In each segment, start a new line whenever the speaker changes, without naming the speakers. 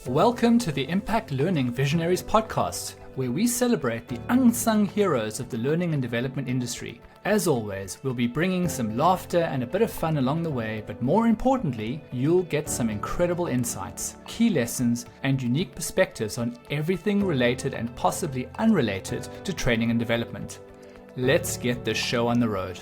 Welcome to the Impact Learning Visionaries podcast, where we celebrate the unsung heroes of the learning and development industry. As always, we'll be bringing some laughter and a bit of fun along the way, but more importantly, you'll get some incredible insights, key lessons, and unique perspectives on everything related and possibly unrelated to training and development. Let's get this show on the road.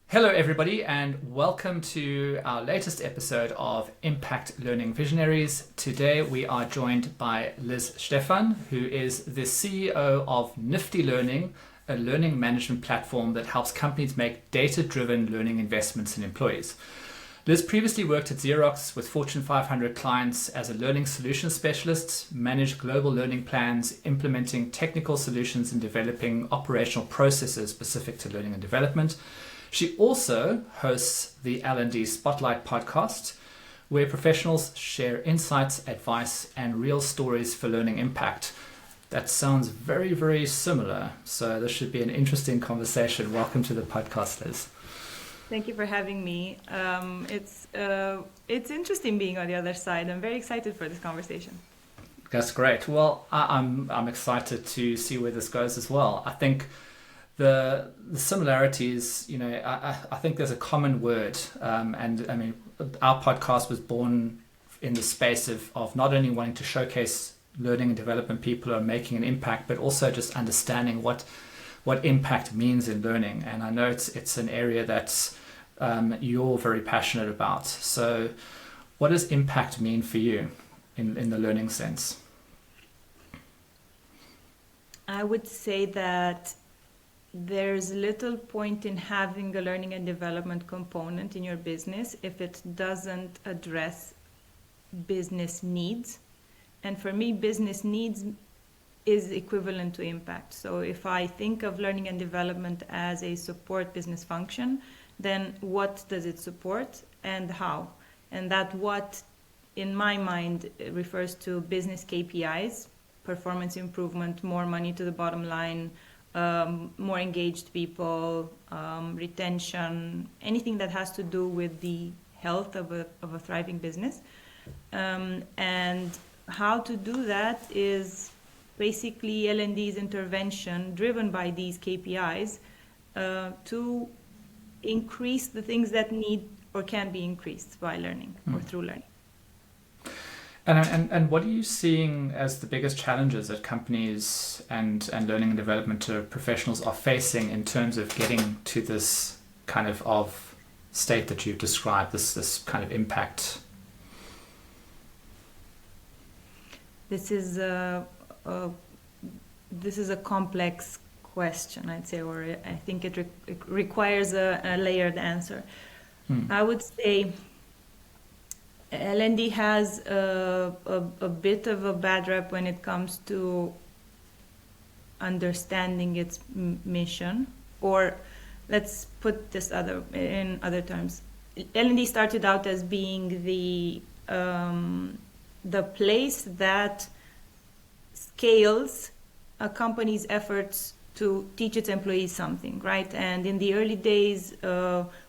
Hello everybody, and welcome to our latest episode of Impact Learning Visionaries. Today we are joined by Stefan, who is the CEO of Nifty Learning, a learning management platform that helps companies make data-driven learning investments in employees. Liz previously worked at Xerox with Fortune 500 clients as a learning solutions specialist, managed global learning plans, implementing technical solutions and developing operational processes specific to learning and development. She also hosts the L&D Spotlight podcast, where professionals share insights, advice, and real stories for learning impact. That sounds very, very similar. So this should be an interesting conversation. Welcome to the podcast, Liz.
Thank you for having me. It's interesting being on the other side. I'm very excited for this conversation.
That's great. Well, I'm excited to see where this goes as well. I think the similarities, I think there's a common word. And I mean, our podcast was born in the space of not only wanting to showcase learning and development people who are making an impact, but also just understanding what impact means in learning. And I know it's an area that you're very passionate about. So what does impact mean for you in the learning sense?
I would say that there's little point in having a learning and development component in your business if it doesn't address business needs. And for me, business needs is equivalent to impact. So if I think of learning and development as a support business function, then what does it support and how? And that what, in my mind, refers to business KPIs, performance improvement, more money to the bottom line, more engaged people, retention, anything that has to do with the health of a thriving business. And how to do that is basically L&D's intervention driven by these KPIs to increase the things that need or can be increased by learning or through learning.
And what are you seeing as the biggest challenges that companies and learning and development professionals are facing in terms of getting to this kind of state that you've described, this kind of impact?
This is a complex question, I'd say, or I think it requires a layered answer. I would say L&D has a bit of a bad rep when it comes to understanding its mission, or let's put this in other terms. L&D started out as being the place that scales a company's efforts to teach its employees something, right? And in the early days,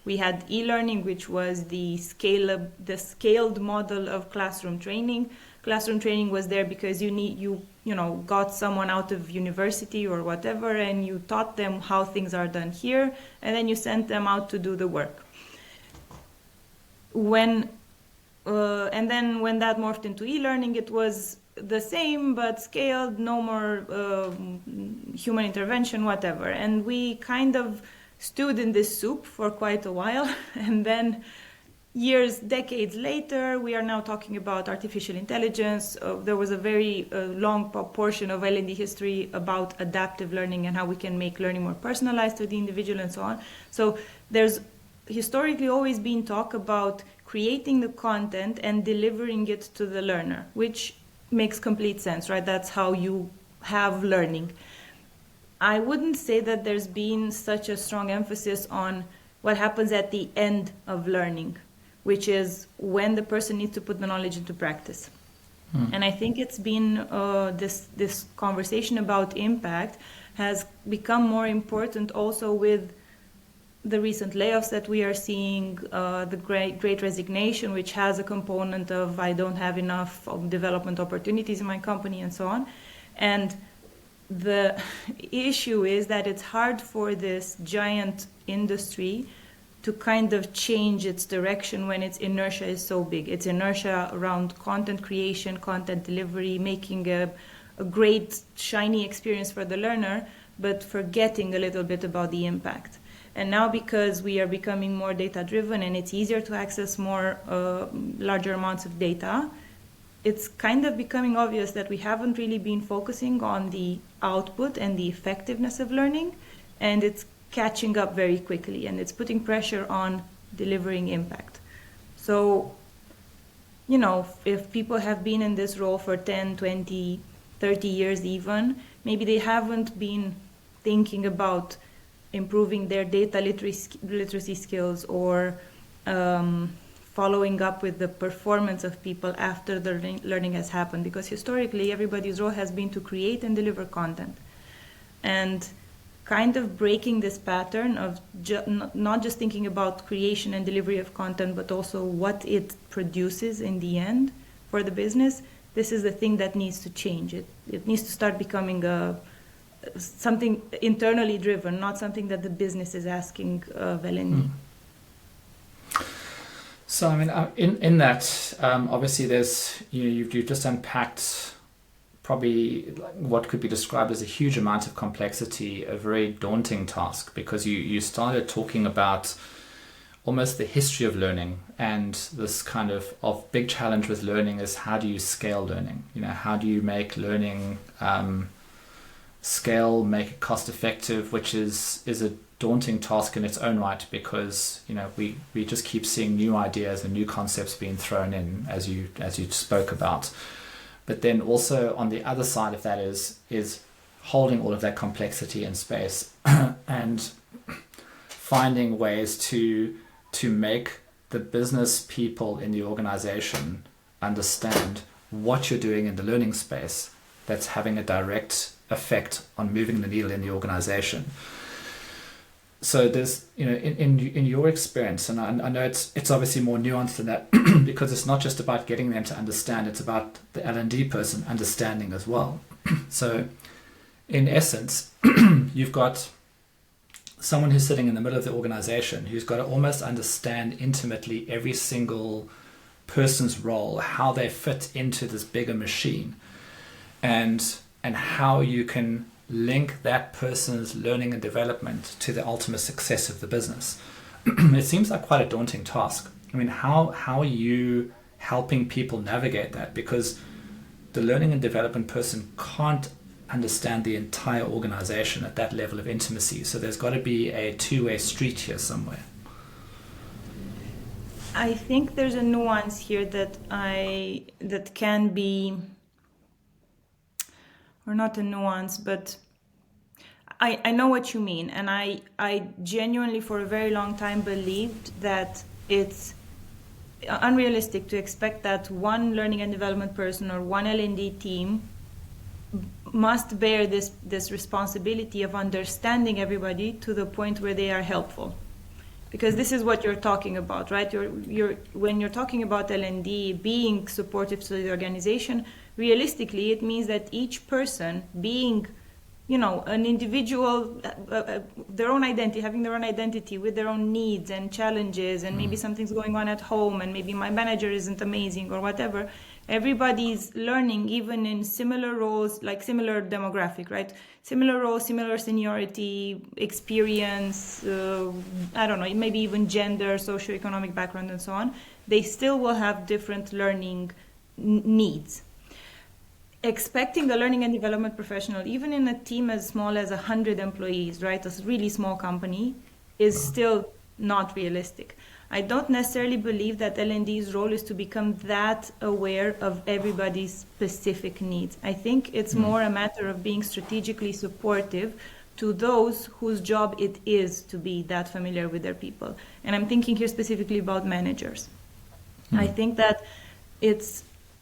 we had e-learning, which was the scaled model of classroom training. Classroom training was there because you got someone out of university or whatever, and you taught them how things are done here, and then you sent them out to do the work. And then when that morphed into e-learning, it was the same but scaled, no more human intervention, whatever. And we kind of stewed in this soup for quite a while. And then decades later, we are now talking about artificial intelligence. There was a very long portion of L&D history about adaptive learning and how we can make learning more personalized to the individual and so on. So there's historically always been talk about creating the content and delivering it to the learner, which makes complete sense, right? That's how you have learning. I wouldn't say that there's been such a strong emphasis on what happens at the end of learning, which is when the person needs to put the knowledge into practice. And I think it's been this conversation about impact has become more important also with the recent layoffs that we are seeing, the great resignation, which has a component of I don't have enough development opportunities in my company and so on. And the issue is that it's hard for this giant industry to kind of change its direction when its inertia is so big. Its inertia around content creation, content delivery, making a great shiny experience for the learner, but forgetting a little bit about the impact. And now, because we are becoming more data-driven and it's easier to access more larger amounts of data, it's kind of becoming obvious that we haven't really been focusing on the output and the effectiveness of learning, and it's catching up very quickly, and it's putting pressure on delivering impact. So, you know, if people have been in this role for 10, 20, 30 years even, maybe they haven't been thinking about improving their data literacy skills or following up with the performance of people after the learning has happened, because historically everybody's role has been to create and deliver content. And kind of breaking this pattern of not just thinking about creation and delivery of content, but also what it produces in the end for the business, this is the thing that needs to change. It needs to start becoming something internally driven, not something that the business is asking of L&D.
So, I mean, in that, obviously there's, you've just unpacked probably what could be described as a huge amount of complexity, a very daunting task, because you started talking about almost the history of learning, and this kind of big challenge with learning is how do you scale learning? How do you make learning scale, make it cost effective, which is a daunting task in its own right, because we just keep seeing new ideas and new concepts being thrown in, as you spoke about. But then also on the other side of that is holding all of that complexity in space and finding ways to make the business people in the organization understand what you're doing in the learning space that's having a direct effect on moving the needle in the organization. So there's, in your experience, and I know it's obviously more nuanced than that, because it's not just about getting them to understand, it's about the L&D person understanding as well. So in essence, you've got someone who's sitting in the middle of the organization who's got to almost understand intimately every single person's role, how they fit into this bigger machine, and how you can link that person's learning and development to the ultimate success of the business. It seems like quite a daunting task. I mean, how are you helping people navigate that? Because the learning and development person can't understand the entire organization at that level of intimacy. So there's got to be a two-way street here somewhere.
I think there's a nuance here that can be, or not a nuance, but I know what you mean. And I genuinely, for a very long time, believed that it's unrealistic to expect that one learning and development person or one L&D team must bear this responsibility of understanding everybody to the point where they are helpful. Because this is what you're talking about, right? When you're talking about L&D being supportive to the organization, realistically, it means that each person being, an individual, their own identity, having their own identity with their own needs and challenges, and maybe something's going on at home, and maybe my manager isn't amazing or whatever. Everybody's learning, even in similar roles, like similar demographic, right? Similar roles, similar seniority, experience, maybe even gender, socioeconomic background, and so on. They still will have different learning needs. Expecting a learning and development professional, even in a team as small as 100 employees, right, a really small company, is still not realistic. I don't necessarily believe that L&D's role is to become that aware of everybody's specific needs. I think it's more a matter of being strategically supportive to those whose job it is to be that familiar with their people. And I'm thinking here specifically about managers. I think that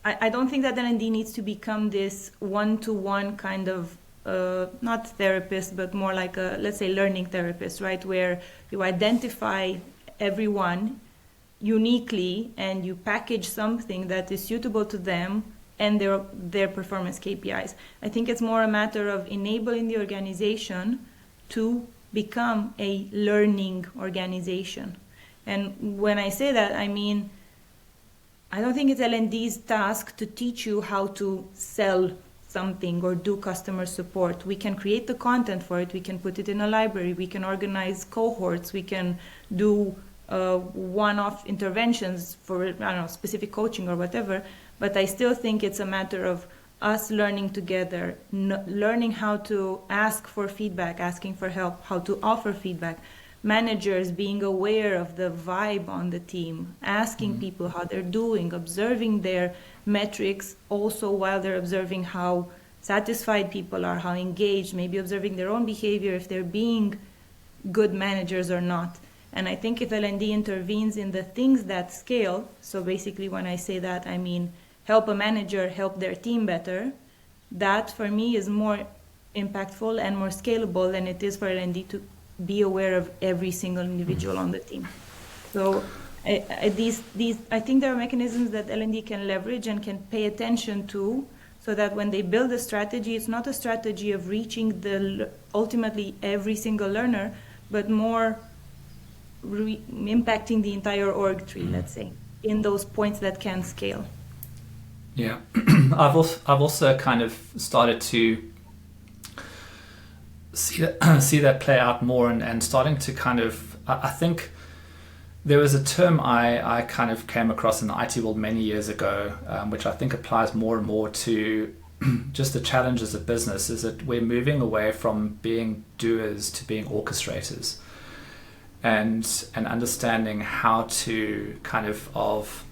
I don't think that L&D needs to become this one-to-one kind of not therapist, but more like a, let's say, learning therapist, right? Where you identify everyone uniquely and you package something that is suitable to them and their performance KPIs. I think it's more a matter of enabling the organization to become a learning organization. And when I say that, I mean, I don't think it's L&D's task to teach you how to sell something or do customer support. We can create the content for it. We can put it in a library. We can organize cohorts. We can do one-off interventions for, I don't know, specific coaching or whatever. But I still think it's a matter of us learning together, learning how to ask for feedback, asking for help, how to offer feedback. Managers being aware of the vibe on the team, asking people how they're doing, observing their metrics, also while they're observing how satisfied people are, how engaged, maybe observing their own behavior, if they're being good managers or not. And I think if L&D intervenes in the things that scale, so basically when I say that, I mean help a manager help their team better, that for me is more impactful and more scalable than it is for L&D to be aware of every single individual on the team. So I think there are mechanisms that L&D can leverage and can pay attention to, so that when they build a strategy, it's not a strategy of reaching ultimately every single learner, but more impacting the entire org tree, let's say, in those points that can scale.
Yeah, I've also kind of started to see that play out more, and starting to kind of, I think there was a term I kind of came across in the IT world many years ago, which I think applies more and more to just the challenges of business, is that we're moving away from being doers to being orchestrators, and understanding how to kind of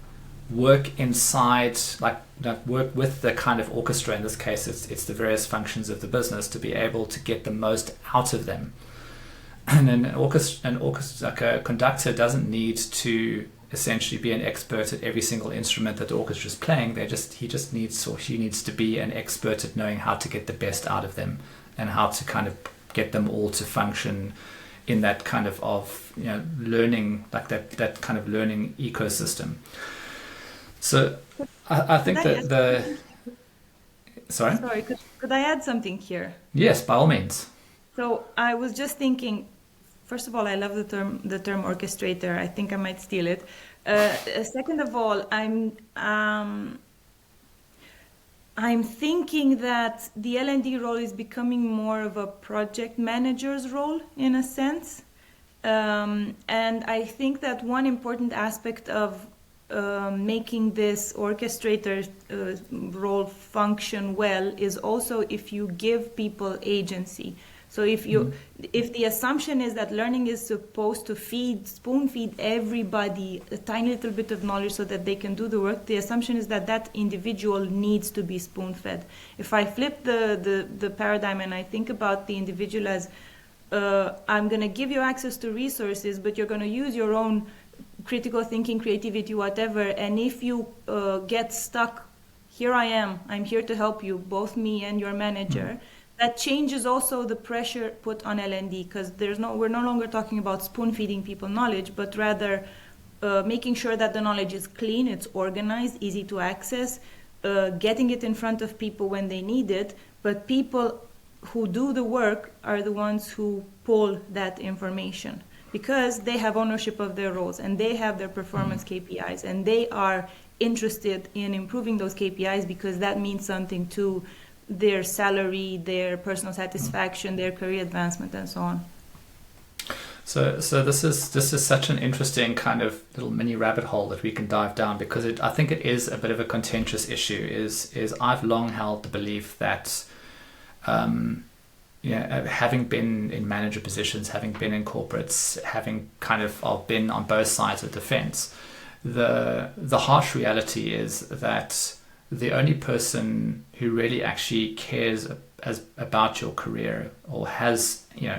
work inside, like work with the kind of orchestra. In this case, it's the various functions of the business, to be able to get the most out of them. And an orchestra, like a conductor, doesn't need to essentially be an expert at every single instrument that the orchestra is playing. He just needs, or she needs, to be an expert at knowing how to get the best out of them, and how to kind of get them all to function in that kind of learning, like that kind of learning ecosystem. So I think that Sorry,
could I add something here?
Yes, by all means.
So I was just thinking, first of all, I love the term orchestrator. I think I might steal it. Second of all, I'm thinking that the L&D role is becoming more of a project manager's role, in a sense. And I think that one important aspect of making this orchestrator role function well is also if you give people agency. So if the assumption is that learning is supposed to spoon feed everybody a tiny little bit of knowledge so that they can do the work, the assumption is that that individual needs to be spoon fed. If I flip the paradigm and I think about the individual as I'm going to give you access to resources, but you're going to use your own critical thinking, creativity, whatever, and if you get stuck, here I am, I'm here to help you, both me and your manager. That changes also the pressure put on L&D, because we're no longer talking about spoon feeding people knowledge, but rather making sure that the knowledge is clean, it's organized, easy to access, getting it in front of people when they need it, but people who do the work are the ones who pull that information, because they have ownership of their roles and they have their performance KPIs, and they are interested in improving those KPIs because that means something to their salary, their personal satisfaction, their career advancement, and so on.
So this is such an interesting kind of little mini rabbit hole that we can dive down, because I think it is a bit of a contentious issue. Is I've long held the belief that having been in manager positions, having been in corporates, having kind of been on both sides of the fence, the harsh reality is that the only person who really actually cares about your career, or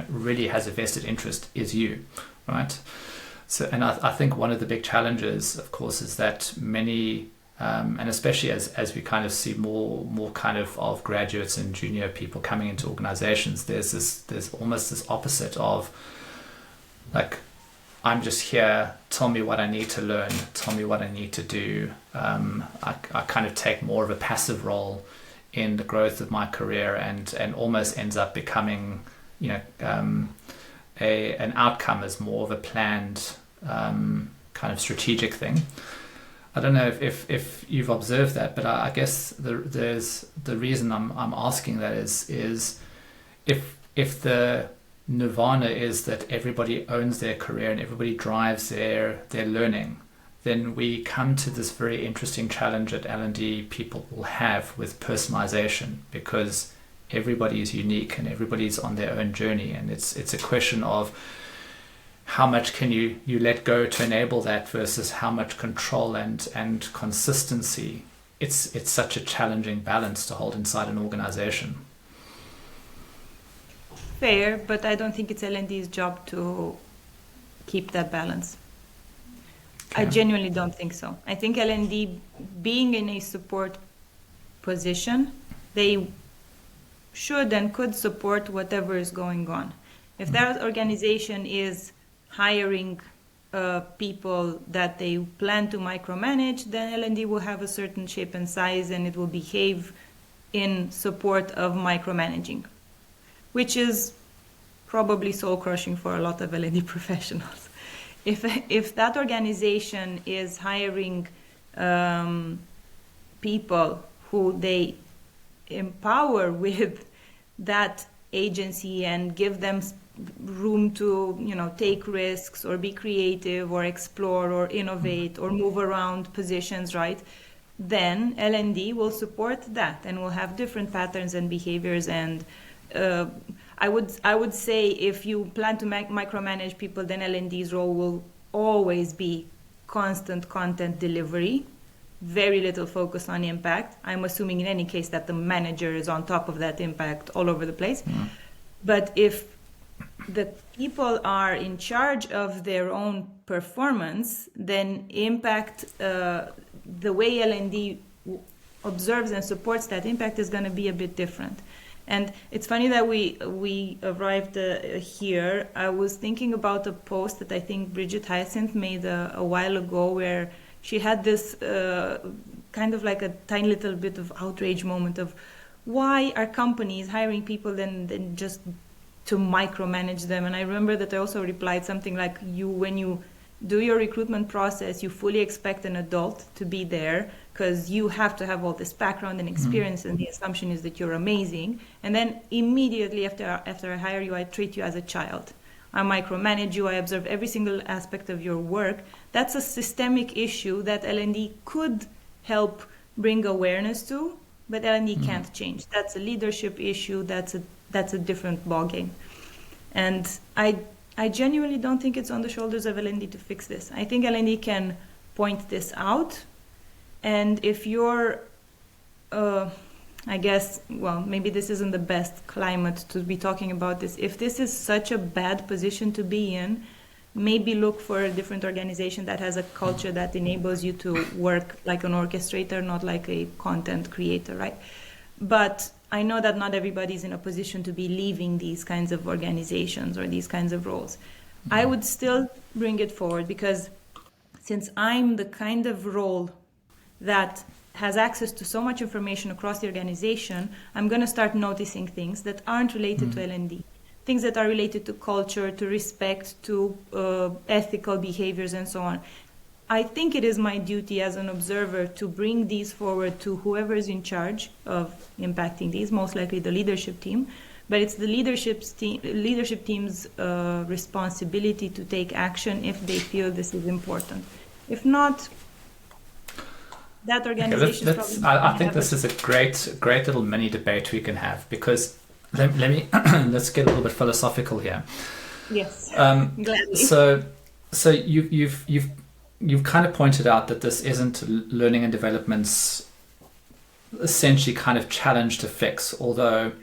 really has a vested interest, is you, right? So, and I think one of the big challenges, of course, is that many And especially as we kind of see more kind of graduates and junior people coming into organizations, there's almost this opposite of like, I'm just here, tell me what I need to learn, tell me what I need to do. I kind of take more of a passive role in the growth of my career, and almost ends up becoming, an outcome as more of a planned kind of strategic thing. I don't know if you've observed that, but I guess there's the reason I'm asking that is if the nirvana is that everybody owns their career and everybody drives their learning, then we come to this very interesting challenge that L&D people will have with personalization, because everybody is unique and everybody's on their own journey, and it's a question of how much can you let go to enable that versus how much control and consistency. It's such a challenging balance to hold inside an organization.
Fair, but I don't think it's L&D's job to keep that balance. Okay. I genuinely don't think so. I think L&D, being in a support position, they should and could support whatever is going on. If that organization is hiring people that they plan to micromanage, then L&D will have a certain shape and size, and it will behave in support of micromanaging, which is probably soul-crushing for a lot of L&D professionals. If that organization is hiring people who they empower with that agency and give them room to take risks or be creative or explore or innovate or move around positions, right, then L&D will support that and will have different patterns and behaviors. And I would say if you plan to micromanage people, then L&D's role will always be constant content delivery, very little focus on impact. I'm assuming in any case that the manager is on top of that impact all over the place. Mm. But if the people are in charge of their own performance, then impact, the way L&D observes and supports that impact is going to be a bit different. And it's funny that we arrived here. I was thinking about a post that I think Bridget Hyacinth made a while ago, where she had this kind of like a tiny little bit of outrage moment of why are companies hiring people then just to micromanage them. And I remember that I also replied something like, when you do your recruitment process, you fully expect an adult to be there because you have to have all this background and experience, and the assumption is that you're amazing. And then immediately after I hire you, I treat you as a child. I micromanage you, I observe every single aspect of your work. That's a systemic issue that L&D could help bring awareness to, but L&D can't change. That's a leadership issue, that's a different ballgame. And I genuinely don't think it's on the shoulders of L&D to fix this. I think L&D can point this out, and if you're, I guess, well, maybe this isn't the best climate to be talking about this. If this is such a bad position to be in, maybe look for a different organization that has a culture that enables you to work like an orchestrator, not like a content creator, right? But I know that not everybody's in a position to be leaving these kinds of organizations or these kinds of roles. I would still bring it forward, because since I'm the kind of role that has access to so much information across the organization, I'm going to start noticing things that aren't related to L&D, things that are related to culture, to respect, to ethical behaviors, and so on. I think it is my duty as an observer to bring these forward to whoever is in charge of impacting these, most likely the leadership team, but it's the leadership team's responsibility to take action if they feel this is important. If not, that organization is probably...
I think this is a great little mini debate we can have, because let me let's get a little bit philosophical here.
Yes, gladly.
So you've kind of pointed out that this isn't learning and development's essentially kind of challenge to fix, although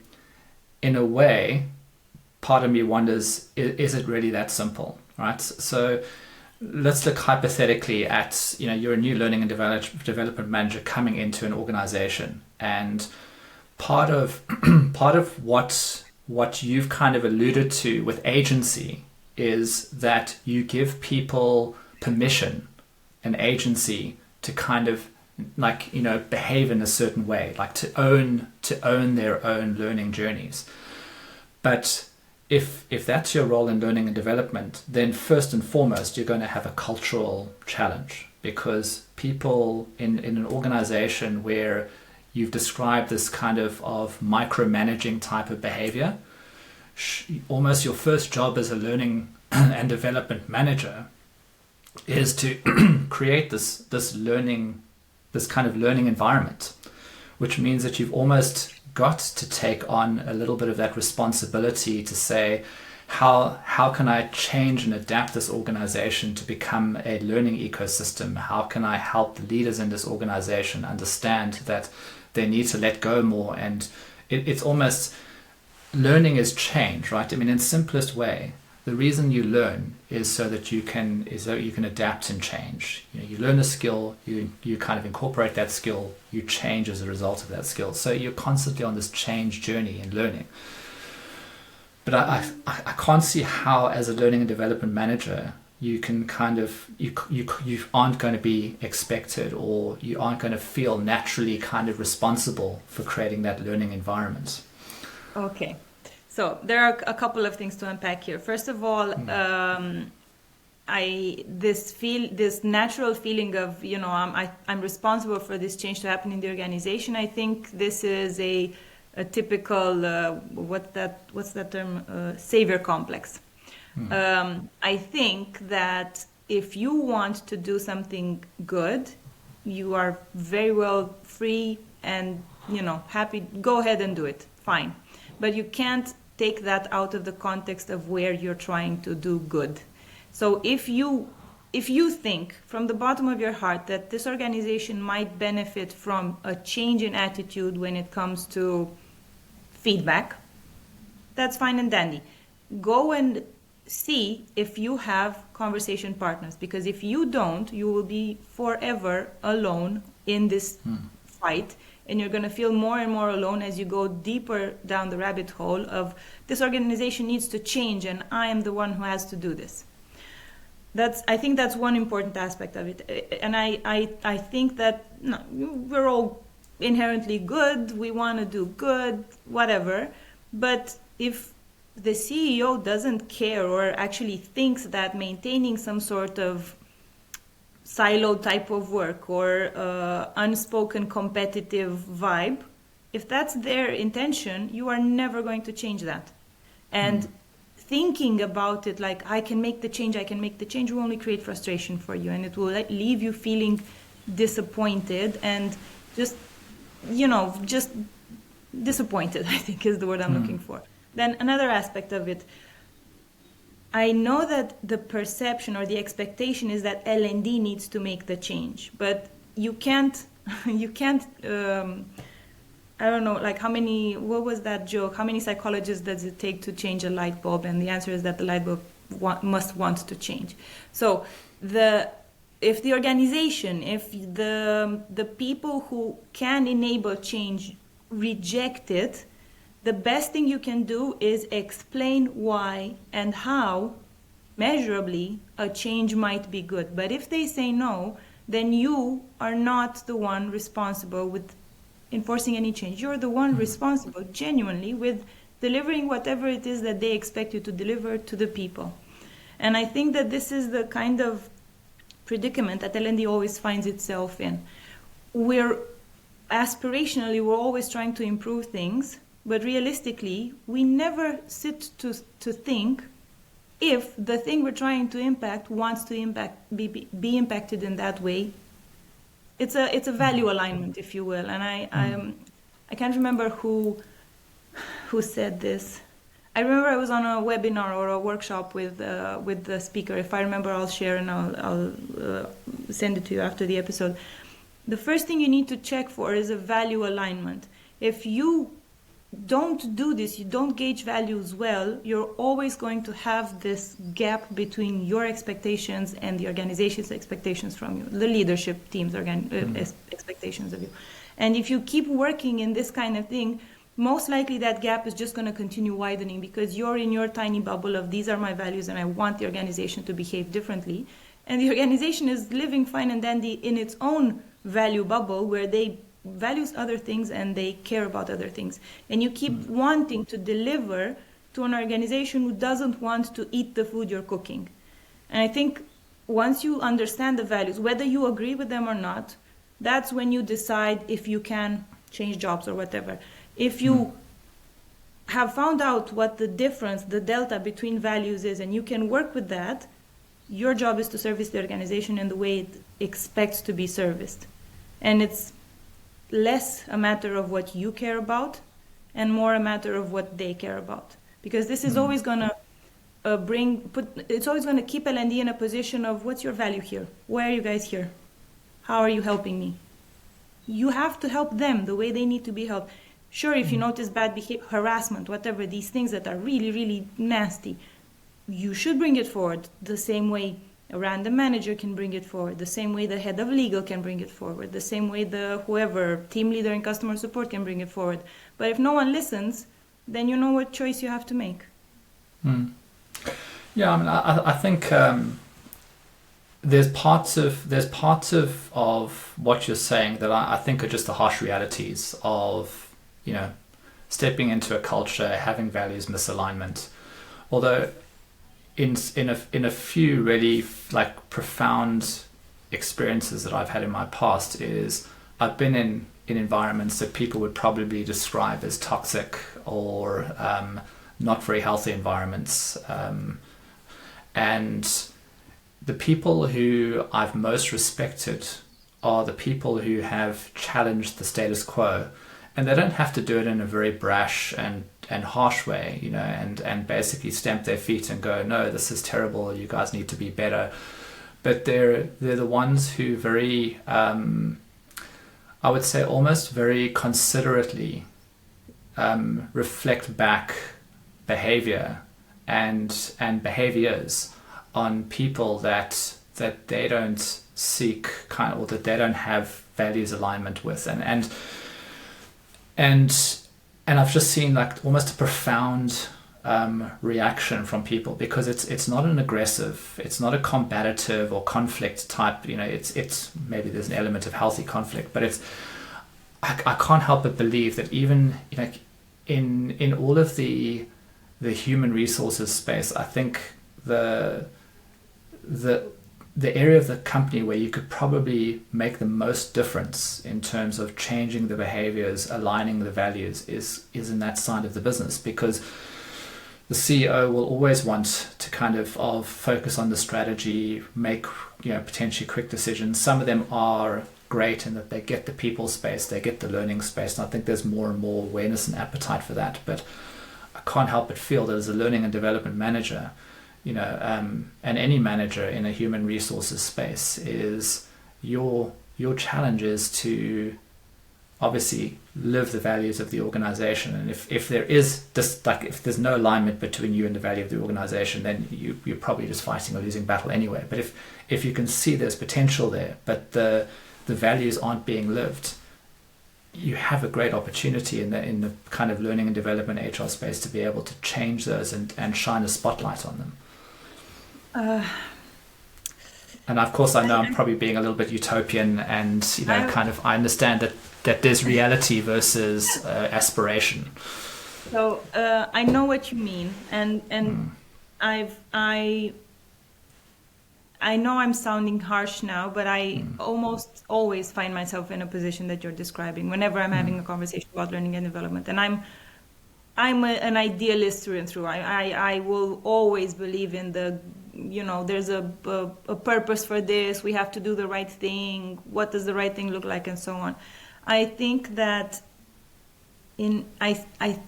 in a way, part of me wonders, is it really that simple, right? So let's look hypothetically at, you're a new learning and development manager coming into an organization, and part of what you've kind of alluded to with agency is that you give people permission and agency to kind of behave in a certain way, like to own their own learning journeys. But if that's your role in learning and development, then first and foremost you're going to have a cultural challenge, because people in an organization where you've described this kind of micromanaging type of behavior, almost your first job as a learning and development manager is to create this kind of learning environment, which means that you've almost got to take on a little bit of that responsibility to say, how can I change and adapt this organization to become a learning ecosystem? How can I help the leaders in this organization understand that they need to let go more? And it's almost, learning is change, right? I mean, in simplest way, the reason you learn is so that you can adapt and change. You learn a skill, you kind of incorporate that skill, you change as a result of that skill. So you're constantly on this change journey in learning. But I can't see how, as a learning and development manager, you can kind of you aren't going to be expected, or you aren't going to feel naturally kind of responsible for creating that learning environment.
Okay. So there are a couple of things to unpack here. First of all, this natural feeling of, I'm responsible for this change to happen in the organization. I think this is a typical what's that term? Savior complex. I think that if you want to do something good, you are very well free and happy. Go ahead and do it. Fine, but you can't take that out of the context of where you're trying to do good. So if you think from the bottom of your heart that this organization might benefit from a change in attitude when it comes to feedback, that's fine and dandy. Go and see if you have conversation partners, because if you don't, you will be forever alone in this fight. And you're going to feel more and more alone as you go deeper down the rabbit hole of this organization needs to change and I am the one who has to do this. I think that's one important aspect of it. And I think that we're all inherently good. We want to do good, whatever. But if the CEO doesn't care or actually thinks that maintaining some sort of silo type of work or unspoken competitive vibe, if that's their intention, you are never going to change that. And thinking about it like, I can make the change will only create frustration for you, and it will leave you feeling disappointed and just disappointed, I think is the word I'm looking for. Then another aspect of it, I know that the perception or the expectation is that L&D needs to make the change, but you can't, I don't know, like what was that joke? How many psychologists does it take to change a light bulb? And the answer is that the light bulb must want to change. So if the organization, if the people who can enable change reject it, the best thing you can do is explain why and how measurably a change might be good. But if they say no, then you are not the one responsible with enforcing any change. You're the one responsible genuinely with delivering whatever it is that they expect you to deliver to the people. And I think that this is the kind of predicament that L&D always finds itself in. Aspirationally, we're always trying to improve things, but realistically, we never sit to think if the thing we're trying to impact wants to be impacted in that way. It's a value alignment, if you will. And I can't remember who said this. I remember I was on a webinar or a workshop with the speaker. If I remember, I'll share and I'll send it to you after the episode. The first thing you need to check for is a value alignment. If you don't do this, you don't gauge values well, you're always going to have this gap between your expectations and the organization's expectations from you, the leadership team's expectations of you. And if you keep working in this kind of thing, most likely that gap is just going to continue widening because you're in your tiny bubble of these are my values and I want the organization to behave differently. And the organization is living fine and dandy in its own value bubble where they values other things and they care about other things. And you keep wanting to deliver to an organization who doesn't want to eat the food you're cooking. And I think once you understand the values, whether you agree with them or not, that's when you decide if you can change jobs or whatever. If you have found out what the difference, the delta between values is, and you can work with that, your job is to service the organization in the way it expects to be serviced. And it's less a matter of what you care about and more a matter of what they care about. Because this is always going to it's always going to keep L&D in a position of what's your value here? Why are you guys here? How are you helping me? You have to help them the way they need to be helped. Sure, if you notice bad behavior, harassment, whatever, these things that are really, really nasty, you should bring it forward the same way a random manager can bring it forward, the same way the head of legal can bring it forward, the same way the whoever, team leader in customer support can bring it forward. But if no one listens, then you know what choice you have to make.
Yeah, I mean, I think there's parts of what you're saying that I think are just the harsh realities of, stepping into a culture, having values misalignment. Although in a few really like profound experiences that I've had in my past is I've been in environments that people would probably describe as toxic or not very healthy environments. And the people who I've most respected are the people who have challenged the status quo. And they don't have to do it in a very brash and harsh way, and basically stamp their feet and go, no, this is terrible, you guys need to be better. But they're the ones who very, I would say almost very considerately reflect back behavior and behaviors on people that they don't seek or that they don't have values alignment with. And I've just seen like almost a profound reaction from people because it's not an aggressive, it's not a combative or conflict type, it's maybe there's an element of healthy conflict, but I can't help but believe that even in all of the human resources space, I think the area of the company where you could probably make the most difference in terms of changing the behaviors, aligning the values is in that side of the business, because the CEO will always want to kind of focus on the strategy, make potentially quick decisions. Some of them are great in that they get the people space, they get the learning space, and I think there's more and more awareness and appetite for that. But I can't help but feel that as a learning and development manager, and any manager in a human resources space, is your challenge is to obviously live the values of the organization. And if there is just if there's no alignment between you and the value of the organization, then you're probably just fighting a losing battle anyway. But if you can see there's potential there, but the values aren't being lived, you have a great opportunity in the kind of learning and development HR space to be able to change those and shine a spotlight on them. And of course, I know I'm probably being a little bit utopian, and I understand that there's reality versus aspiration.
So I know what you mean, and I know I'm sounding harsh now, but I almost always find myself in a position that you're describing whenever I'm having a conversation about learning and development. And I'm an idealist through and through. I will always believe in there's a purpose for this. We have to do the right thing. What does the right thing look like, and so on. I think that I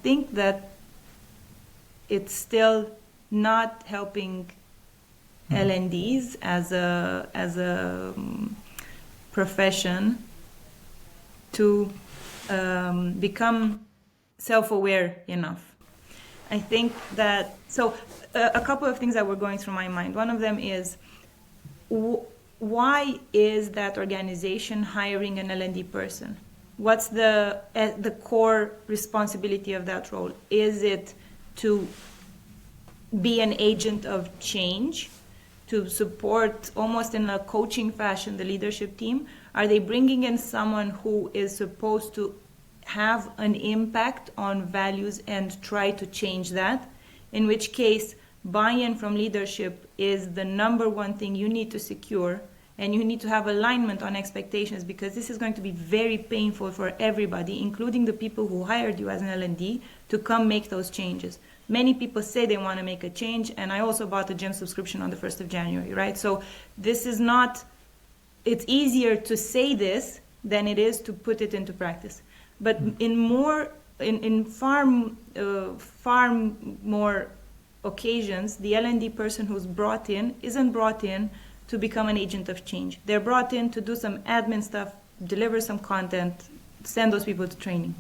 think that it's still not helping L&Ds as a profession to become self-aware enough. I think that, so a couple of things that were going through my mind. One of them is, why is that organization hiring an L&D person? What's the core responsibility of that role? Is it to be an agent of change, to support almost in a coaching fashion the leadership team? Are they bringing in someone who is supposed to have an impact on values and try to change that? In which case, buy-in from leadership is the number one thing you need to secure, and you need to have alignment on expectations, because this is going to be very painful for everybody, including the people who hired you as an L&D, to come make those changes. Many people say they want to make a change, and I also bought a gym subscription on the 1st of January, right? So this is not, it's easier to say this than it is to put it into practice. But in far more occasions, the L&D person who's brought in isn't brought in to become an agent of change. They're brought in to do some admin stuff, deliver some content, send those people to training.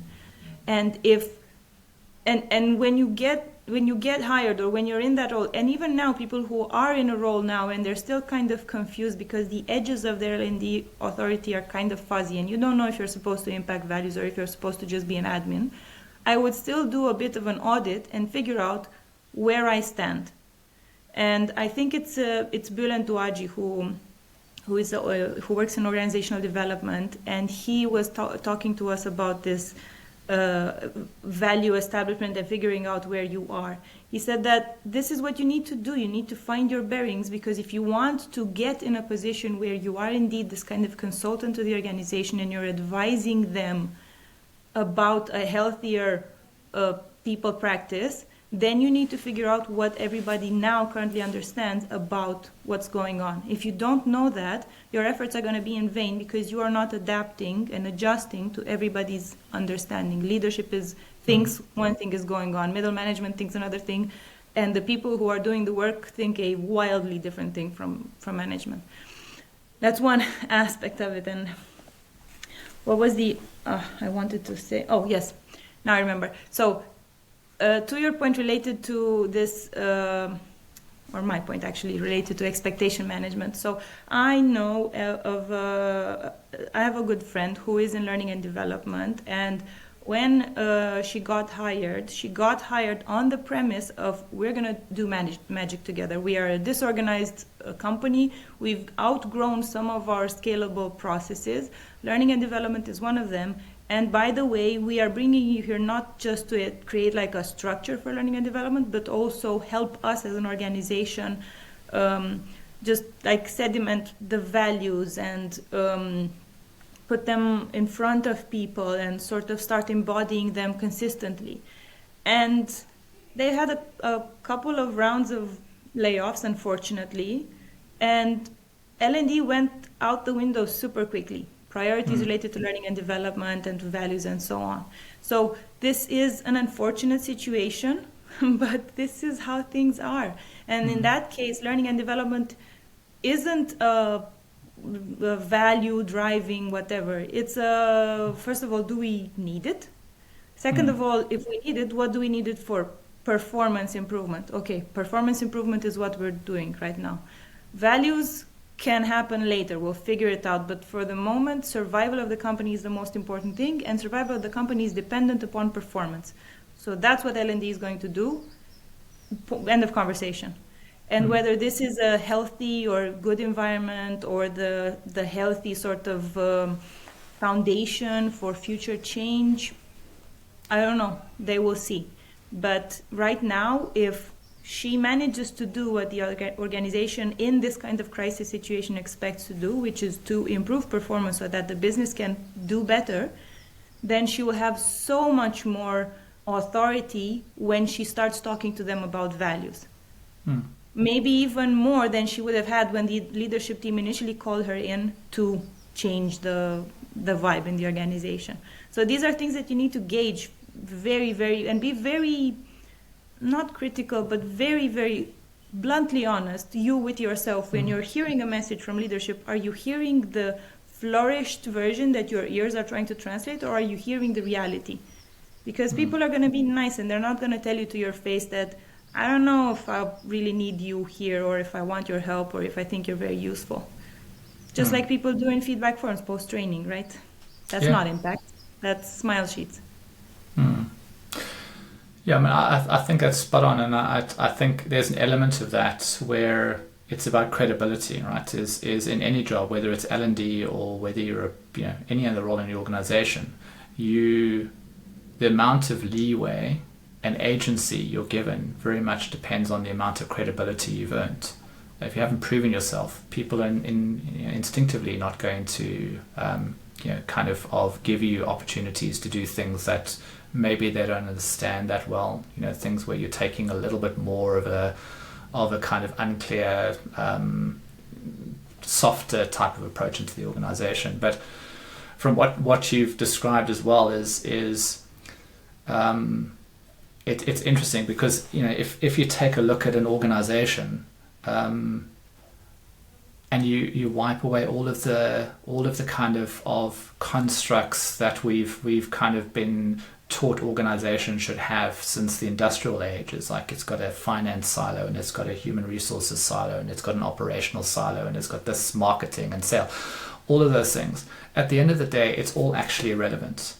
And when you get hired, or when you're in that role, and even now people who are in a role now and they're still kind of confused because the edges of their L&D authority are kind of fuzzy and you don't know if you're supposed to impact values or if you're supposed to just be an admin, I would still do a bit of an audit and figure out where I stand. And I think it's Bülent Douaji who works in organizational development, and he was talking to us about this value establishment and figuring out where you are. He said that this is what you need to do. You need to find your bearings, because if you want to get in a position where you are indeed this kind of consultant to the organization and you're advising them about a healthier people practice, then you need to figure out what everybody now currently understands about what's going on. If you don't know that, your efforts are going to be in vain, because you are not adapting and adjusting to everybody's understanding. Leadership thinks one thing is going on, middle management thinks another thing, and the people who are doing the work think a wildly different thing from management. That's one aspect of it. And what was I wanted to say? Oh, yes, now I remember. So, to your point related to this, or my point actually related to expectation management. So I know I have a good friend who is in learning and development, and when she got hired on the premise of, we're going to do magic together. We are a disorganized company. We've outgrown some of our scalable processes. Learning and development is one of them. And by the way, we are bringing you here not just to create like a structure for learning and development, but also help us as an organization just like sediment the values and put them in front of people and sort of start embodying them consistently. And they had a couple of rounds of layoffs, unfortunately, and L&D went out the window super quickly. Priorities related to learning and development and to values and so on. So this is an unfortunate situation, but this is how things are. And in that case, learning and development isn't a value driving whatever. It's first of all, do we need it? Second of all, if we need it, what do we need it for? Performance improvement. Okay, performance improvement is what we're doing right now. Values can happen later, we'll figure it out, but for the moment, survival of the company is the most important thing, and survival of the company is dependent upon performance. So that's what L&D is going to do, end of conversation. And whether this is a healthy or good environment, or the healthy sort of foundation for future change, I don't know, they will see. But right now, if she manages to do what the organization in this kind of crisis situation expects to do, which is to improve performance so that the business can do better, then she will have so much more authority when she starts talking to them about values. Maybe even more than she would have had when the leadership team initially called her in to change the vibe in the organization. So these are things that you need to gauge very, very, and be very, not critical, but very, very bluntly honest, you with yourself. When you're hearing a message from leadership, are you hearing the flourished version that your ears are trying to translate, or are you hearing the reality? because people are going to be nice and they're not going to tell you to your face that I don't know if I really need you here, or if I want your help, or if I think you're very useful. Just like people do in feedback forms post-training, right? That's not impact. That's smile sheets.
Yeah, I mean, I think that's spot on, and I think there's an element of that where it's about credibility, right? Is in any job, whether it's L&D or whether you're any other role in the organization, the amount of leeway and agency you're given very much depends on the amount of credibility you've earned. If you haven't proven yourself, people are instinctively not going to kind of give you opportunities to do things that maybe they don't understand that well. Things where you're taking a little bit more of a kind of unclear, softer type of approach into the organization. But from what you've described as well is it's interesting, because if you take a look at an organization and you wipe away all of the kind of constructs that we've kind of been taught organizations should have since the industrial age. It's like it's got a finance silo, and it's got a human resources silo, and it's got an operational silo, and it's got this marketing and sale, all of those things. At the end of the day, it's all actually irrelevant.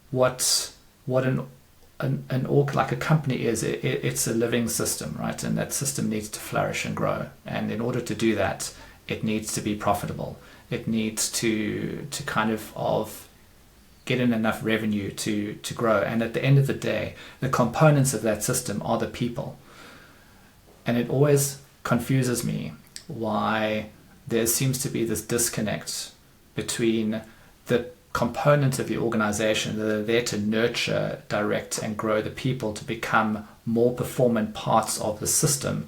What an org, like a company, is it's a living system, right? And that system needs to flourish and grow, and in order to do that, it needs to be profitable. It needs to kind of get in enough revenue to grow. And at the end of the day, the components of that system are the people. And it always confuses me why there seems to be this disconnect between the components of the organization that are there to nurture, direct, and grow the people to become more performant parts of the system,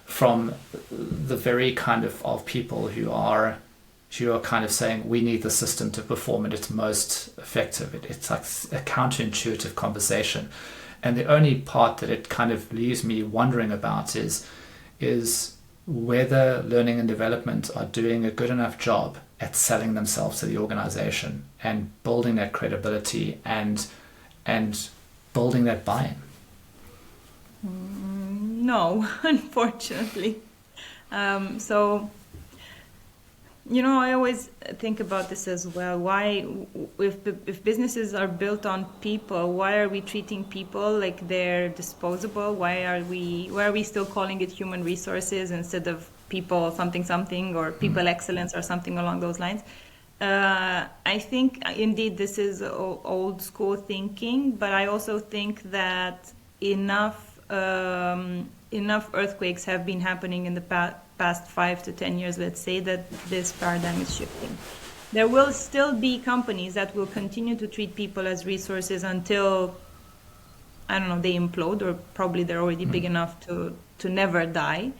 from the very kind of people who are kind of saying we need the system to perform at its most effective. It's like a counterintuitive conversation, and the only part that it kind of leaves me wondering about is whether learning and development are doing a good enough job at selling themselves to the organization and building that credibility and building that buy-in.
No, unfortunately. So I always think about this as well. Why, if businesses are built on people, why are we treating people like they're disposable? Why are we still calling it human resources instead of people something, or people excellence, or something along those lines? I think indeed this is old school thinking, but I also think that enough earthquakes have been happening in the past 5 to 10 years, let's say, that this paradigm is shifting. There will still be companies that will continue to treat people as resources until, I don't know, they implode, or probably they're already big enough to never die.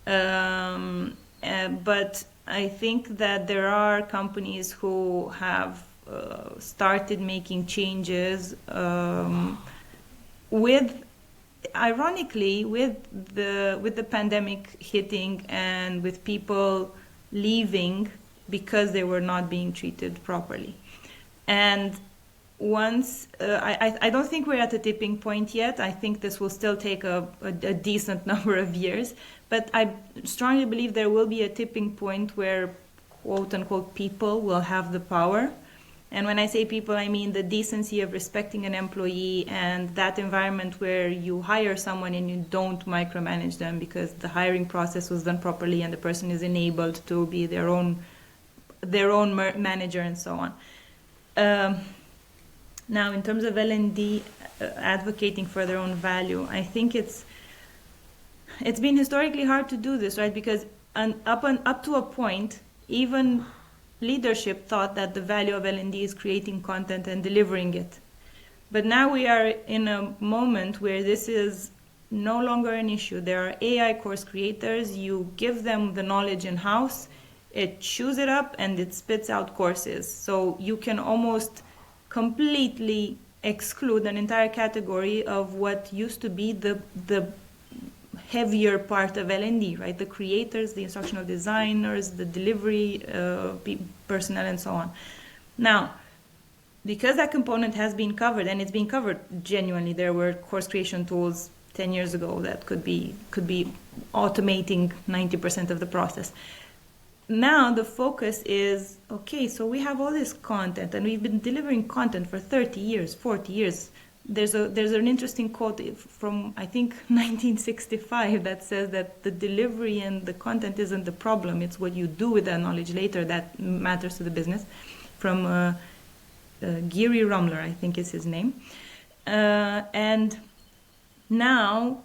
But I think that there are companies who have started making changes ironically, with the pandemic hitting and with people leaving because they were not being treated properly. And once, I don't think we're at a tipping point yet. I think this will still take a decent number of years, but I strongly believe there will be a tipping point where, quote unquote, people will have the power. And when I say people, I mean the decency of respecting an employee, and that environment where you hire someone and you don't micromanage them because the hiring process was done properly and the person is enabled to be their own manager and so on. Now, in terms of L&D advocating for their own value, I think it's been historically hard to do this, right? Because up to a point, even leadership thought that the value of L&D is creating content and delivering it. But now we are in a moment where this is no longer an issue. There are AI course creators. You give them the knowledge in-house, it chews it up, and it spits out courses. So you can almost completely exclude an entire category of what used to be the heavier part of L&D, right? The creators, the instructional designers, the delivery personnel, and so on. Now, because that component has been covered, and it's been covered genuinely. There were course creation tools 10 years ago that could be automating 90% of the process. Now the focus is, okay, so we have all this content and we've been delivering content for 30 years, 40 years. There's an interesting quote from, I think, 1965 that says that the delivery and the content isn't the problem, it's what you do with that knowledge later that matters to the business. From Gary Rumler, I think is his name. And now,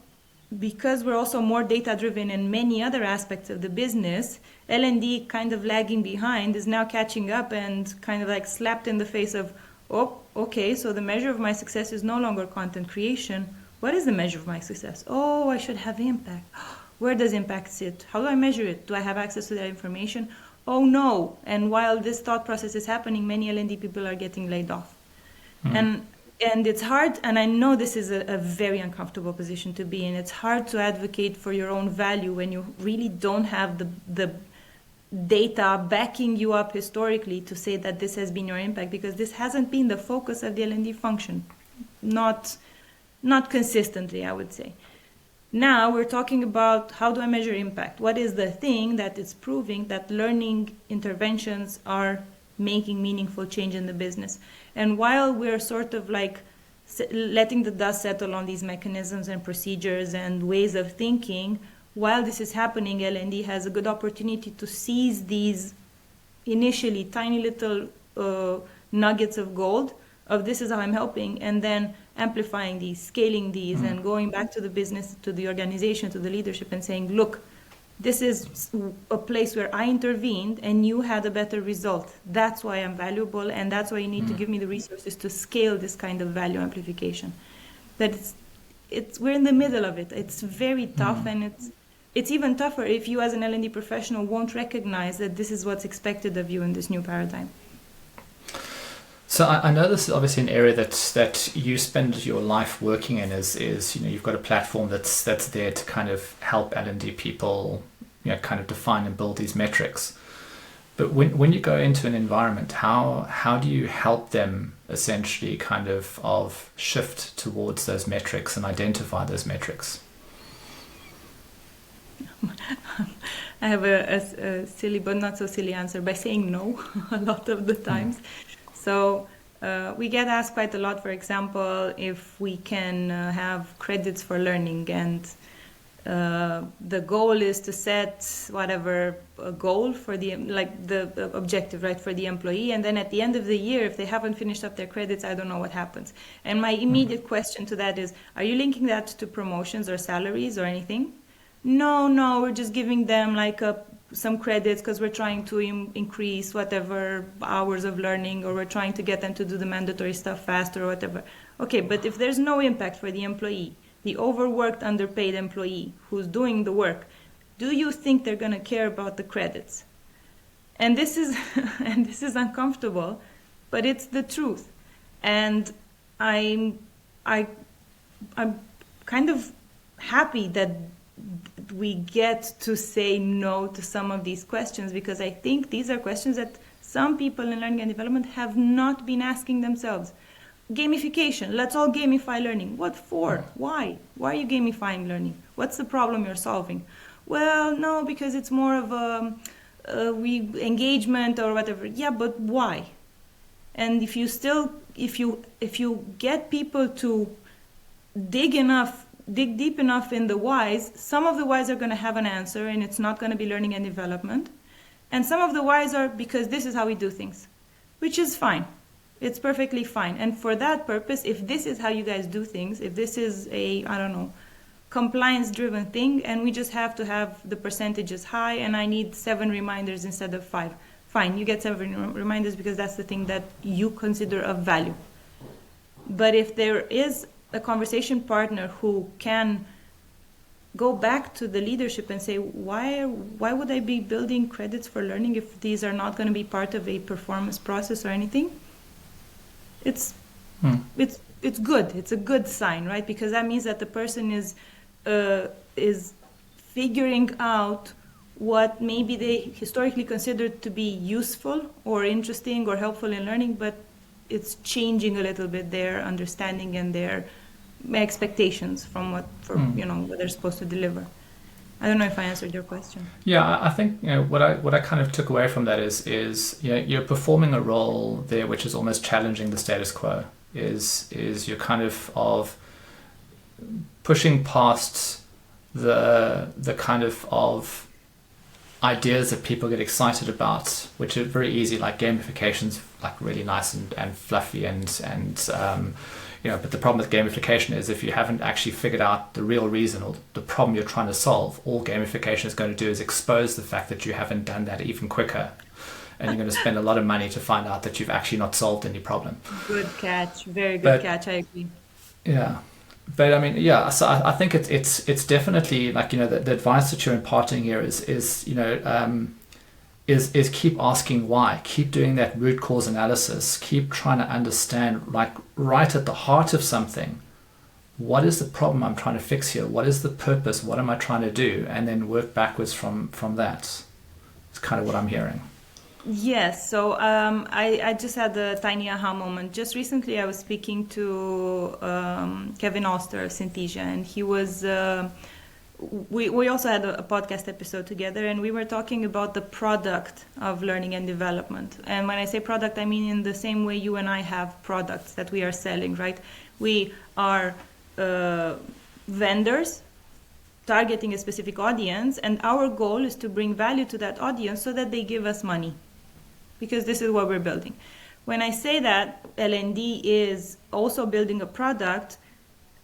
because we're also more data-driven in many other aspects of the business, L&D kind of lagging behind is now catching up and kind of like slapped in the face of, oh, okay, so the measure of my success is no longer content creation. What is the measure of my success? Oh, I should have impact. Where does impact sit? How do I measure it? Do I have access to that information? Oh, no. And while this thought process is happening, many L&D people are getting laid off. And it's hard, and I know this is a very uncomfortable position to be in. It's hard to advocate for your own value when you really don't have the data backing you up historically to say that this has been your impact, because this hasn't been the focus of the L&D function. Not consistently, I would say. Now we're talking about how do I measure impact? What is the thing that is proving that learning interventions are making meaningful change in the business? And while we're sort of like letting the dust settle on these mechanisms and procedures and ways of thinking, while this is happening, L&D has a good opportunity to seize these initially tiny little nuggets of gold of this is how I'm helping, and then amplifying these, scaling these, and going back to the business, to the organization, to the leadership, and saying, look, this is a place where I intervened and you had a better result. That's why I'm valuable, and that's why you need to give me the resources to scale this kind of value amplification. That we're in the middle of it. It's very tough, and it's even tougher if you as an L&D professional won't recognize that this is what's expected of you in this new paradigm.
So I know this is obviously an area that you spend your life working in. Is you've got a platform that's there to kind of help L&D people, kind of define and build these metrics. But when you go into an environment, how do you help them essentially kind of shift towards those metrics and identify those metrics?
I have a silly but not so silly answer by saying no a lot of the times. So we get asked quite a lot, for example, if we can have credits for learning, and the goal is to set whatever a goal for the objective, right, for the employee, and then at the end of the year, if they haven't finished up their credits, I don't know what happens. And my immediate question to that is, are you linking that to promotions or salaries or anything? No, we're just giving them some credits because we're trying to increase whatever hours of learning, or we're trying to get them to do the mandatory stuff faster or whatever. Okay, but if there's no impact for the employee, the overworked, underpaid employee who's doing the work, do you think they're going to care about the credits? And this is uncomfortable, but it's the truth. And I'm kind of happy that we get to say no to some of these questions, because I think these are questions that some people in learning and development have not been asking themselves. Gamification, let's all gamify learning. What for? Why? Why are you gamifying learning? What's the problem you're solving? Well, no, because it's more of a engagement or whatever. Yeah, but why? And if you get people to dig deep enough in the whys, some of the whys are going to have an answer, and it's not going to be learning and development. And some of the whys are because this is how we do things, which is fine. It's perfectly fine. And for that purpose, if this is how you guys do things, if this is a, compliance-driven thing, and we just have to have the percentages high, and I need 7 reminders instead of 5, fine, you get 7 reminders because that's the thing that you consider of value. But if there is a conversation partner who can go back to the leadership and say, why would I be building credits for learning if these are not going to be part of a performance process or anything? It's good. It's a good sign, right? Because that means that the person is figuring out what maybe they historically considered to be useful or interesting or helpful in learning, but it's changing a little bit their understanding and their expectations from what they're supposed to deliver. I don't know if I answered your question.
Yeah, I think what I kind of took away from that is you're performing a role there which is almost challenging the status quo. Is you're kind of pushing past the kind of ideas that people get excited about, which are very easy, like gamification's like really nice and fluffy and but the problem with gamification is if you haven't actually figured out the real reason or the problem you're trying to solve, all gamification is going to do is expose the fact that you haven't done that even quicker. And you're going to spend a lot of money to find out that you've actually not solved any problem.
Good catch. Very good catch. I agree.
Yeah. But I mean, yeah, so I think it's definitely like, the advice that you're imparting here is keep asking why, keep doing that root cause analysis, keep trying to understand, like right at the heart of something, what is the problem I'm trying to fix here? What is the purpose? What am I trying to do? And then work backwards from that. It's kind of what I'm hearing.
Yes, so I just had a tiny aha moment. Just recently I was speaking to Kevin Oster of Synthesia, and he was, we also had a podcast episode together, and we were talking about the product of learning and development. And when I say product, I mean in the same way you and I have products that we are selling, right? We are vendors targeting a specific audience, and our goal is to bring value to that audience so that they give us money, because this is what we're building. When I say that L&D is also building a product,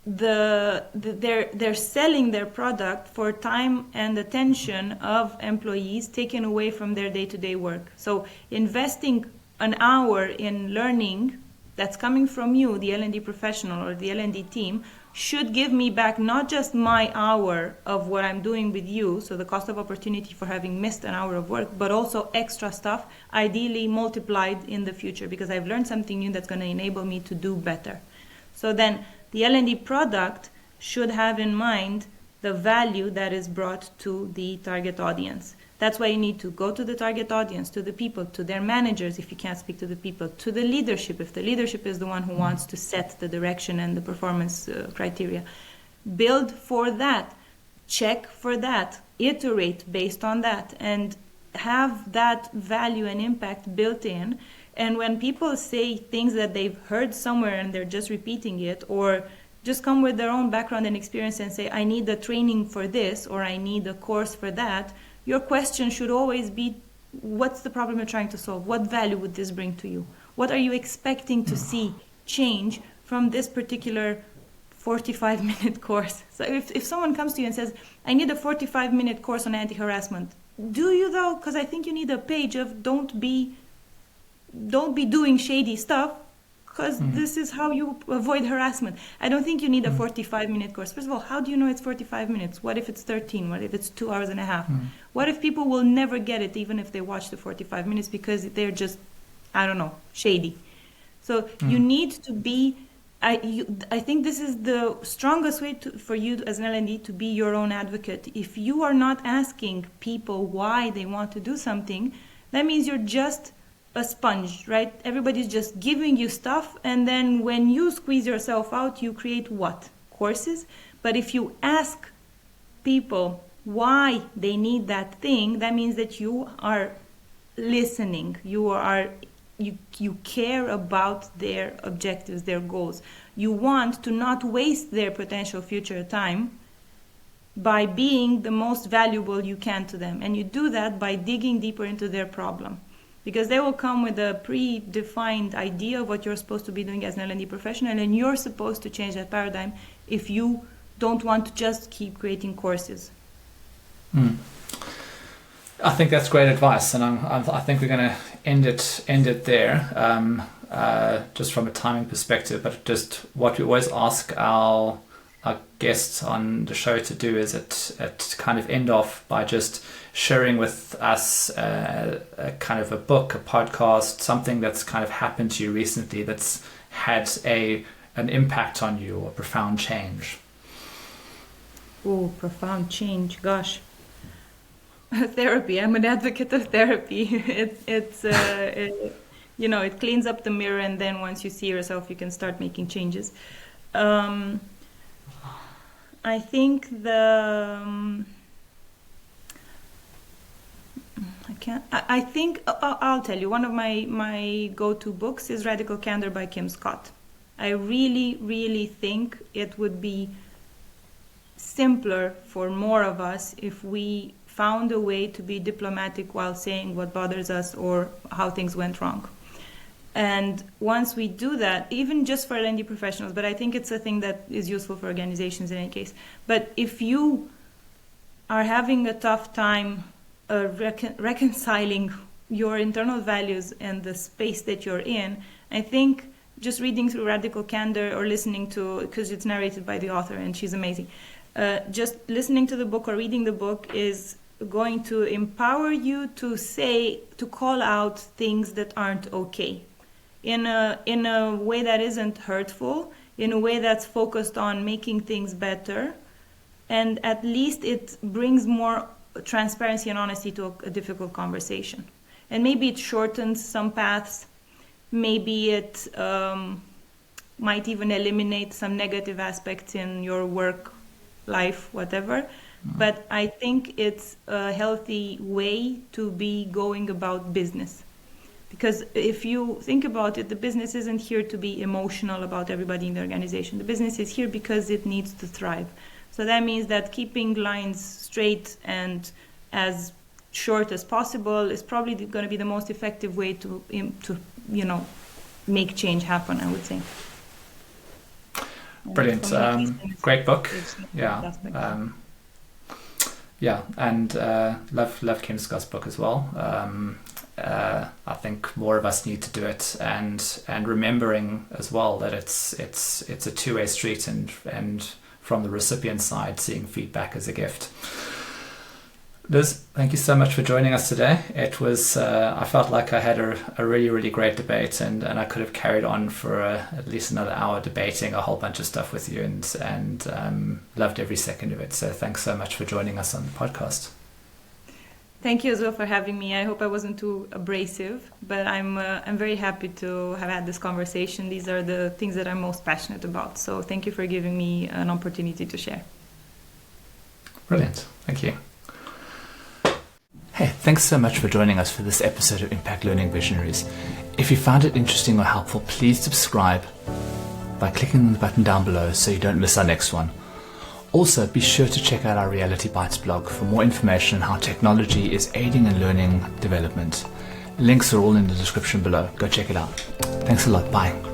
they're selling their product for time and attention of employees taken away from their day-to-day work. So investing an hour in learning that's coming from you, the L&D professional or the L&D team, should give me back not just my hour of what I'm doing with you, so the cost of opportunity for having missed an hour of work, but also extra stuff, ideally multiplied in the future, because I've learned something new that's going to enable me to do better. So then the L&D product should have in mind the value that is brought to the target audience. That's why you need to go to the target audience, to the people, to their managers if you can't speak to the people, to the leadership if the leadership is the one who wants to set the direction and the performance criteria. Build for that, check for that, iterate based on that, and have that value and impact built in. And when people say things that they've heard somewhere and they're just repeating it, or just come with their own background and experience and say, I need a training for this, or I need a course for that, your question should always be, what's the problem you're trying to solve? What value would this bring to you? What are you expecting to see change from this particular 45-minute course? So if someone comes to you and says, I need a 45-minute course on anti-harassment, do you though? Because I think you need a page of don't be doing shady stuff, because this is how you avoid harassment. I don't think you need a 45-minute course. First of all, how do you know it's 45 minutes? What if it's 13? What if it's 2 hours and a half? What if people will never get it, even if they watch the 45 minutes, because they're just, I don't know, shady? So you need to be, I think this is the strongest way for you as an L&D to be your own advocate. If you are not asking people why they want to do something, that means you're just a sponge, right? Everybody's just giving you stuff, and then when you squeeze yourself out, you create what? Courses? But if you ask people why they need that thing, that means that you are listening. You care about their objectives, their goals. You want to not waste their potential future time by being the most valuable you can to them. And you do that by digging deeper into their problem. Because they will come with a predefined idea of what you're supposed to be doing as an L&D professional, and you're supposed to change that paradigm if you don't want to just keep creating courses.
I think that's great advice, and I think we're going to end it there, just from a timing perspective. But just what we always ask our guests on the show to do is at kind of end off by just sharing with us a kind of a book, a podcast, something that's kind of happened to you recently that's had an impact on you or profound change.
Oh, profound change, gosh. Therapy. I'm an advocate of therapy. it cleans up the mirror, and then once you see yourself, you can start making changes. I think I'll tell you, one of my go-to books is Radical Candor by Kim Scott. I really, really think it would be simpler for more of us if we found a way to be diplomatic while saying what bothers us or how things went wrong. And once we do that, even just for L&D professionals, but I think it's a thing that is useful for organizations in any case. But if you are having a tough time reconciling your internal values and the space that you're in, I think just reading through Radical Candor or listening to, because it's narrated by the author and she's amazing, just listening to the book or reading the book is going to empower you to call out things that aren't okay in a way that isn't hurtful, in a way that's focused on making things better, and at least it brings more transparency and honesty to a difficult conversation. And maybe it shortens some paths, maybe it might even eliminate some negative aspects in your work life, whatever. But I think it's a healthy way to be going about business. Because if you think about it, the business isn't here to be emotional about everybody in the organization. The business is here because it needs to thrive. So that means that keeping lines straight and as short as possible is probably going to be the most effective way to make change happen, I would say.
Brilliant. Great book. Yeah. And love Kim Scott's book as well. I think more of us need to do it, and remembering as well that it's a two-way street, and from the recipient side, seeing feedback as a gift. Liz, thank you so much for joining us today. It was I felt like I had a really, really great debate, and I could have carried on for at least another hour debating a whole bunch of stuff with you, and loved every second of it. So thanks so much for joining us on the podcast.
Thank you as well for having me. I hope I wasn't too abrasive, but I'm very happy to have had this conversation. These are the things that I'm most passionate about. So thank you for giving me an opportunity to share.
Brilliant. Thank you. Hey, thanks so much for joining us for this episode of Impact Learning Visionaries. If you found it interesting or helpful, please subscribe by clicking on the button down below so you don't miss our next one. Also, be sure to check out our Reality Bites blog for more information on how technology is aiding in learning development. Links are all in the description below. Go check it out. Thanks a lot. Bye.